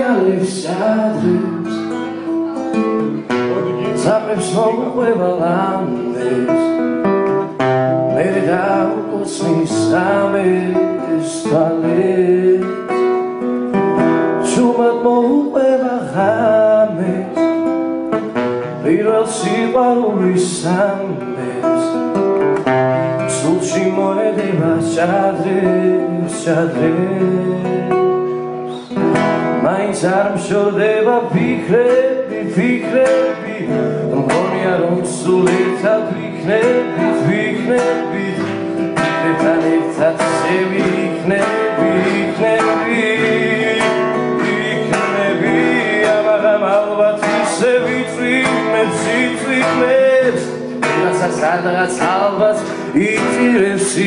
რეალებს ადრებს Zapებს მომყვება ლამდეს მერე დაუკოცნის ამეს თვალებს ჩუმად მომყვება ღამეს პირველ სიყვარულის ამბებს სულში მოედება შადრებს მაინც არ მშორდება ფიქრები მგონია რომ სულ ერთად ვიქნებით ფიქრებთან ერთად ვიქნები ამაღამ ალბათ ისე ვიწვიმებს რასაც სადღაც ალბათ იტირებს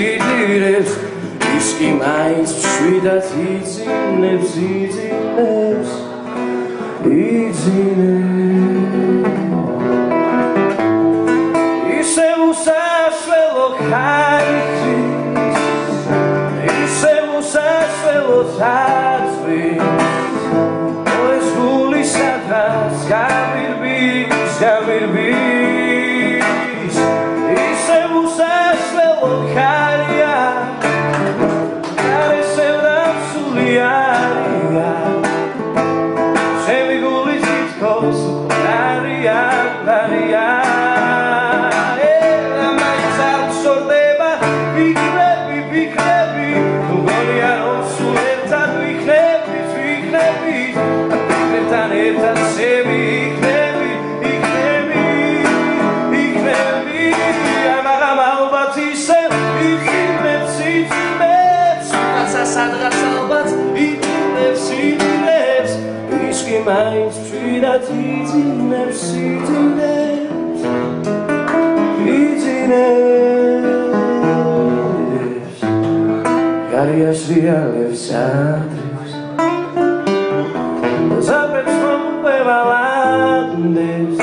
ის კი მაინც მშვიდად იძინებს ისევ უსასვლელო ხაიხის ისევ უსასვლელო თაცვის ეს გული სადღაც გამირბის ისევ უსასვლელო ხარია სადღაც ალბათ იტირებს ის კი მაინც მშვიდად იძინებს გარიას რეალებს ადრებს ზაპებს მომყვება ლამდეს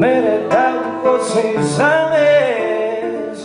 მერე დაუკოცნის ამეს